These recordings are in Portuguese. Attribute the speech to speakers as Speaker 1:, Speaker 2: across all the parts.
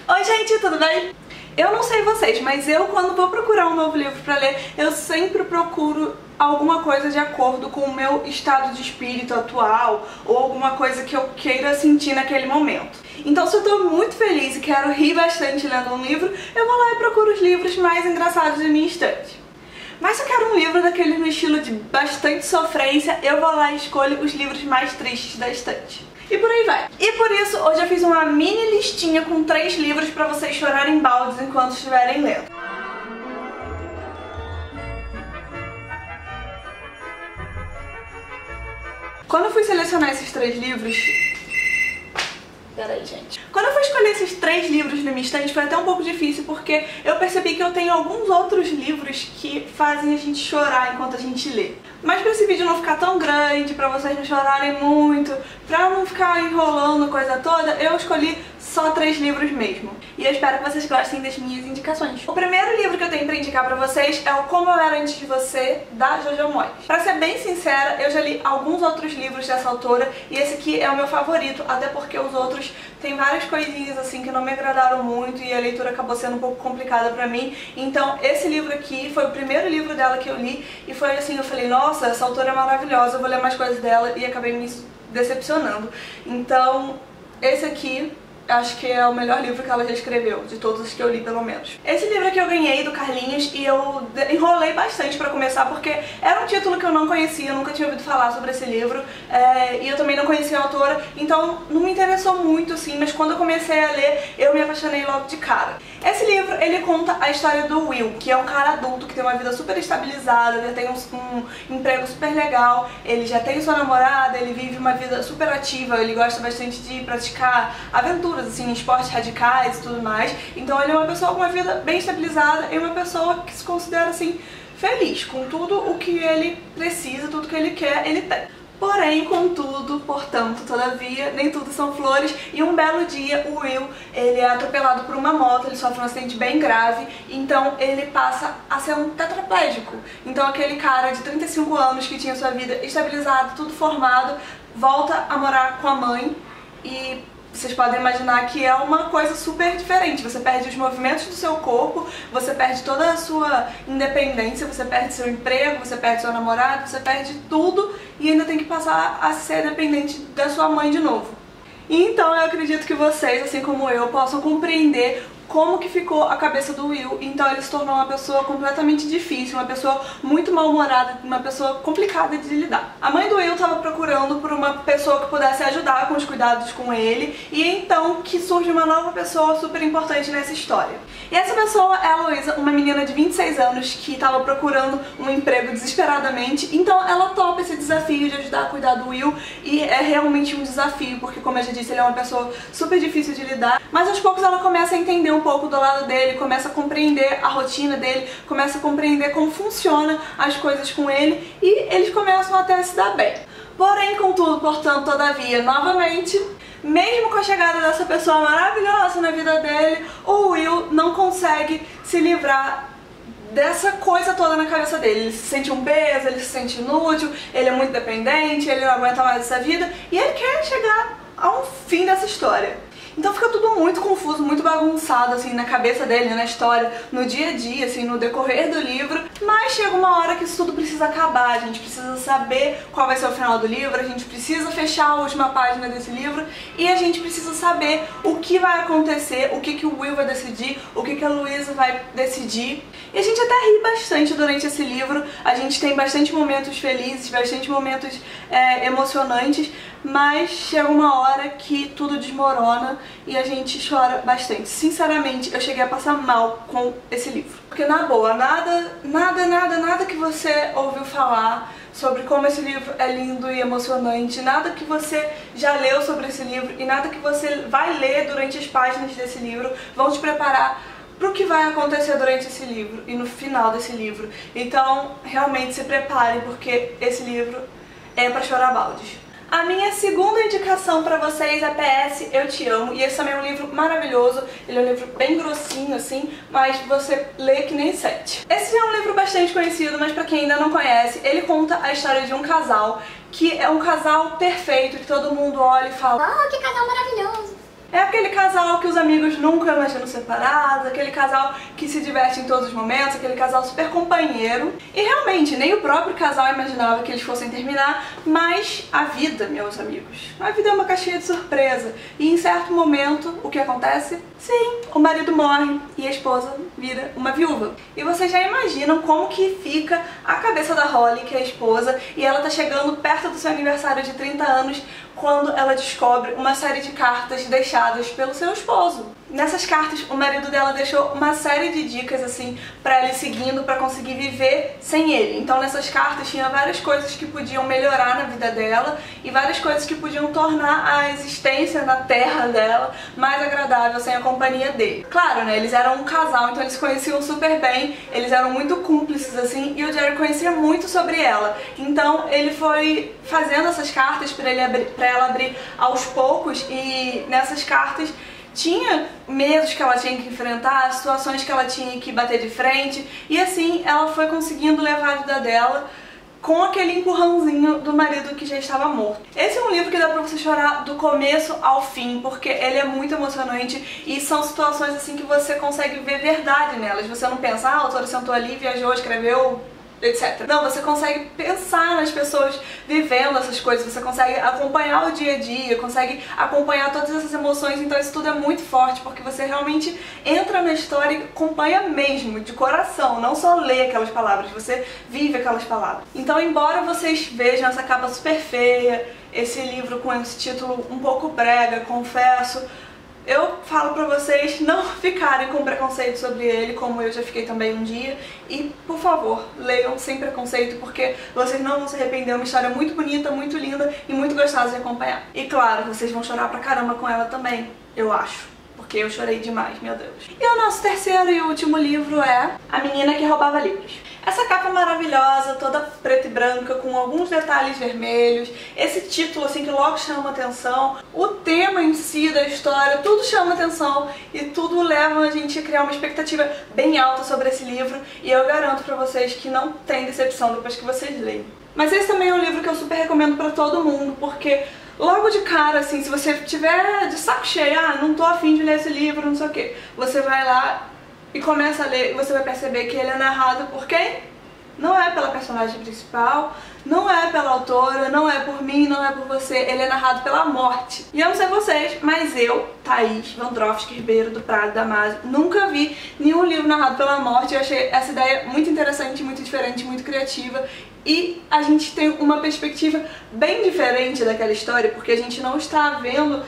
Speaker 1: Oi gente, tudo bem? Eu não sei vocês, mas eu quando vou procurar um novo livro pra ler, eu sempre procuro alguma coisa de acordo com o meu estado de espírito atual ou alguma coisa que eu queira sentir naquele momento. Então se eu tô muito feliz e quero rir bastante lendo um livro, eu vou lá e procuro os livros mais engraçados da minha estante. Mas se eu quero um livro daquele no estilo de bastante sofrência, eu vou lá e escolho os livros mais tristes da estante. E por aí vai. E por isso, hoje eu fiz uma mini listinha com 3 livros pra vocês chorarem baldes enquanto estiverem lendo. Quando eu fui selecionar esses 3 livros... Peraí, gente. Quando eu fui escolher esses 3 livros na minha estante foi até um pouco difícil, porque eu percebi que eu tenho alguns outros livros que fazem a gente chorar enquanto a gente lê. Mas pra esse vídeo não ficar tão grande, pra vocês não chorarem muito, pra não ficar enrolando a coisa toda, eu escolhi só 3 livros mesmo. E eu espero que vocês gostem das minhas indicações. O primeiro livro que eu tenho pra indicar pra vocês é o Como Eu Era Antes de Você, da Jojo Moyes. Pra ser bem sincera, eu já li alguns outros livros dessa autora e esse aqui é o meu favorito, até porque os outros têm várias coisinhas assim que não me agradaram muito e a leitura acabou sendo um pouco complicada pra mim. Então esse livro aqui foi o primeiro livro dela que eu li e foi assim, eu falei, nossa, essa autora é maravilhosa, eu vou ler mais coisas dela, e acabei me decepcionando. Então esse aqui acho que é o melhor livro que ela já escreveu, de todos os que eu li pelo menos. Esse livro aqui eu ganhei do Carlinhos e eu enrolei bastante pra começar porque era um título que eu não conhecia, eu nunca tinha ouvido falar sobre esse livro e eu também não conhecia a autora, então não me interessou muito assim, mas quando eu comecei a ler eu me apaixonei logo de cara. Esse livro, ele conta a história do Will, que é um cara adulto que tem uma vida super estabilizada, ele tem um emprego super legal, ele já tem sua namorada, ele vive uma vida super ativa, ele gosta bastante de praticar aventuras, assim, esportes radicais e tudo mais. Então ele é uma pessoa com uma vida bem estabilizada e uma pessoa que se considera, assim, feliz com tudo o que ele precisa, tudo que ele quer, ele tem. Porém, contudo, portanto, todavia, nem tudo são flores, e um belo dia o Will, ele é atropelado por uma moto, ele sofre um acidente bem grave, então ele passa a ser um tetraplégico. Então aquele cara de 35 anos que tinha sua vida estabilizada, tudo formado, volta a morar com a mãe e... vocês podem imaginar que é uma coisa super diferente. Você perde os movimentos do seu corpo, você perde toda a sua independência, você perde seu emprego, você perde seu namorado, você perde tudo e ainda tem que passar a ser dependente da sua mãe de novo. Então eu acredito que vocês, assim como eu, possam compreender como que ficou a cabeça do Will. Então ele se tornou uma pessoa completamente difícil, uma pessoa muito mal-humorada, uma pessoa complicada de lidar. A mãe do Will estava procurando por uma pessoa que pudesse ajudar com os cuidados com ele, e então que surge uma nova pessoa super importante nessa história. E essa pessoa é a Luísa, uma menina de 26 anos que estava procurando um emprego desesperadamente, então ela topa esse desafio de ajudar a cuidar do Will, e é realmente um desafio, porque como eu já disse, ele é uma pessoa super difícil de lidar, mas aos poucos ela começa a entender um pouco do lado dele, começa a compreender a rotina dele, começa a compreender como funciona as coisas com ele e eles começam até a se dar bem. Porém, contudo, portanto, todavia, novamente, mesmo com a chegada dessa pessoa maravilhosa na vida dele, o Will não consegue se livrar dessa coisa toda na cabeça dele. Ele se sente um peso, ele se sente inútil, ele é muito dependente, ele não aguenta mais essa vida e ele quer chegar a um fim dessa história. Então fica tudo muito confuso, muito bagunçado, assim, na cabeça dele, na história, no dia a dia, assim, no decorrer do livro. Mas chega uma hora que isso tudo precisa acabar, a gente precisa saber qual vai ser o final do livro, a gente precisa fechar a última página desse livro e a gente precisa saber o que vai acontecer, o que o Will vai decidir, o que a Luísa vai decidir. E a gente até ri bastante durante esse livro, a gente tem bastante momentos felizes, bastante momentos emocionantes, mas chega uma hora que tudo desmorona e a gente chora bastante. Sinceramente, eu cheguei a passar mal com esse livro. Porque na boa, nada que você ouviu falar sobre como esse livro é lindo e emocionante, nada que você já leu sobre esse livro e nada que você vai ler durante as páginas desse livro vão te preparar para o que vai acontecer durante esse livro e no final desse livro. Então, realmente se preparem, porque esse livro é para chorar baldes. A minha segunda indicação pra vocês é PS Eu Te Amo, e esse também é um livro maravilhoso, ele é um livro bem grossinho assim, mas você lê que nem sete. Esse já é um livro bastante conhecido, mas pra quem ainda não conhece, ele conta a história de um casal, que é um casal perfeito, que todo mundo olha e fala:
Speaker 2: "Oh, que casal maravilhoso!"
Speaker 1: É aquele casal que os amigos nunca imaginam separados, aquele casal que se diverte em todos os momentos, aquele casal super companheiro. E realmente, nem o próprio casal imaginava que eles fossem terminar, mas a vida, meus amigos, a vida é uma caixinha de surpresa. E em certo momento, o que acontece? Sim, o marido morre e a esposa vira uma viúva. E vocês já imaginam como que fica a cabeça da Holly, que é a esposa, e ela tá chegando perto do seu aniversário de 30 anos, quando ela descobre uma série de cartas deixadas pelo seu esposo. Nessas cartas, o marido dela deixou uma série de dicas, assim, pra ela ir seguindo pra conseguir viver sem ele. Então nessas cartas tinha várias coisas que podiam melhorar na vida dela e várias coisas que podiam tornar a existência na terra dela mais agradável sem a companhia dele. Claro, né, eles eram um casal, então eles se conheciam super bem, eles eram muito cúmplices, assim, e o Jerry conhecia muito sobre ela. Então ele foi fazendo essas cartas pra ela abrir aos poucos, e nessas cartas tinha medos que ela tinha que enfrentar, situações que ela tinha que bater de frente, e assim ela foi conseguindo levar a vida dela com aquele empurrãozinho do marido que já estava morto. Esse é um livro que dá pra você chorar do começo ao fim, porque ele é muito emocionante e são situações assim que você consegue ver verdade nelas. Você não pensa, ah, a autora sentou ali, viajou, escreveu, etc. Não, você consegue pensar nas pessoas vivendo essas coisas, você consegue acompanhar o dia a dia, consegue acompanhar todas essas emoções, então isso tudo é muito forte, porque você realmente entra na história e acompanha mesmo, de coração, não só lê aquelas palavras, você vive aquelas palavras. Então, embora vocês vejam essa capa super feia, esse livro com esse título um pouco brega, confesso, eu falo pra vocês não ficarem com preconceito sobre ele, como eu já fiquei também um dia. E, por favor, leiam sem preconceito, porque vocês não vão se arrepender. É uma história muito bonita, muito linda e muito gostosa de acompanhar. E, claro, vocês vão chorar pra caramba com ela também, eu acho. Porque eu chorei demais, meu Deus. E o nosso terceiro e último livro é A Menina que Roubava Livros. Essa capa maravilhosa, toda preta e branca, com alguns detalhes vermelhos, esse título assim que logo chama atenção, o tema em si da história, tudo chama atenção e tudo leva a gente a criar uma expectativa bem alta sobre esse livro, e eu garanto pra vocês que não tem decepção depois que vocês leem. Mas esse também é um livro que eu super recomendo pra todo mundo, porque logo de cara, assim, se você tiver de saco cheio, ah, não tô afim de ler esse livro, não sei o que, você vai lá e começa a ler e você vai perceber que ele é narrado por quem? Não é pela personagem principal, não é pela autora, não é por mim, não é por você, ele é narrado pela morte. E eu não sei vocês, mas eu, Thaís Vandrowski Ribeiro do Prado Damasio, nunca vi nenhum livro narrado pela morte. Eu achei essa ideia muito interessante, muito diferente, muito criativa. E a gente tem uma perspectiva bem diferente daquela história, porque a gente não está vendo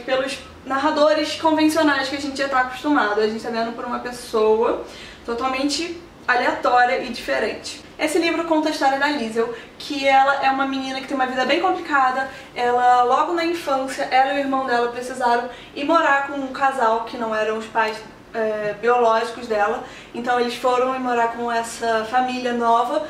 Speaker 1: pelos narradores convencionais que a gente já está acostumado. A gente está vendo por uma pessoa totalmente aleatória e diferente. Esse livro conta a história da Liesel, que ela é uma menina que tem uma vida bem complicada. Ela, logo na infância, ela e o irmão dela precisaram ir morar com um casal que não eram os pais biológicos dela. Então eles foram ir morar com essa família nova.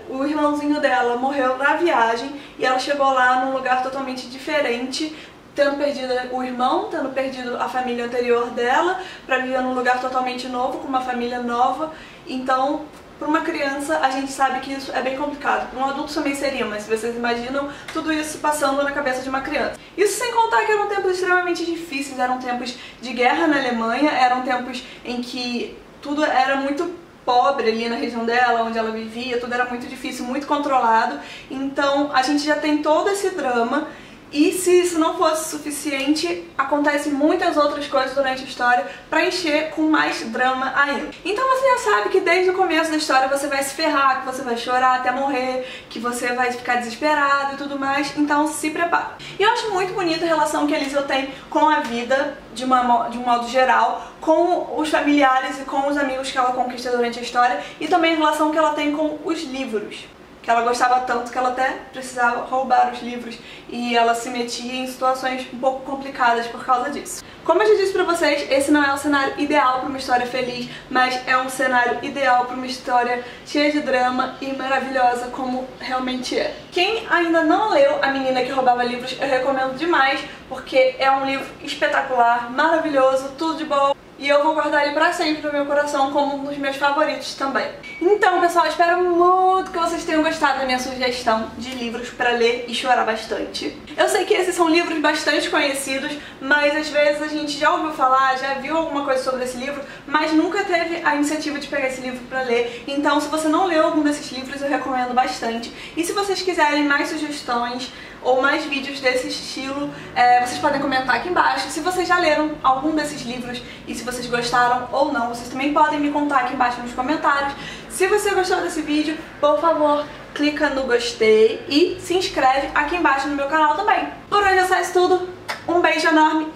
Speaker 1: O irmãozinho dela morreu na viagem e ela chegou lá num lugar totalmente diferente, tendo perdido o irmão, tendo perdido a família anterior dela, pra viver num lugar totalmente novo, com uma família nova. Então, para uma criança, a gente sabe que isso é bem complicado. Para um adulto também seria, mas vocês imaginam tudo isso passando na cabeça de uma criança. Isso sem contar que eram tempos extremamente difíceis, eram tempos de guerra na Alemanha, eram tempos em que tudo era muito pobre ali na região dela, onde ela vivia, tudo era muito difícil, muito controlado. Então, a gente já tem todo esse drama. E se isso não fosse suficiente, acontecem muitas outras coisas durante a história para encher com mais drama ainda. Então você já sabe que desde o começo da história você vai se ferrar, que você vai chorar até morrer, que você vai ficar desesperado e tudo mais, então se prepara. E eu acho muito bonita a relação que a Liesel tem com a vida, de um modo geral, com os familiares e com os amigos que ela conquista durante a história, e também a relação que ela tem com os livros. Que ela gostava tanto que ela até precisava roubar os livros e ela se metia em situações um pouco complicadas por causa disso. Como eu já disse pra vocês, esse não é o cenário ideal pra uma história feliz, mas é um cenário ideal pra uma história cheia de drama e maravilhosa como realmente é. Quem ainda não leu A Menina que Roubava Livros, eu recomendo demais, porque é um livro espetacular, maravilhoso, tudo de bom. e eu vou guardar ele pra sempre no meu coração como um dos meus favoritos também. Então, pessoal, espero muito que vocês tenham gostado da minha sugestão de livros pra ler e chorar bastante. Eu sei que esses são livros bastante conhecidos, mas às vezes a gente já ouviu falar, já viu alguma coisa sobre esse livro, mas nunca teve a iniciativa de pegar esse livro pra ler. Então, se você não leu algum desses livros, eu recomendo bastante. E se vocês quiserem mais sugestões ou mais vídeos desse estilo, vocês podem comentar aqui embaixo. Se vocês já leram algum desses livros e se vocês gostaram ou não, vocês também podem me contar aqui embaixo nos comentários. Se você gostou desse vídeo, por favor, clica no gostei e se inscreve aqui embaixo no meu canal também. Por hoje é só isso tudo, um beijo enorme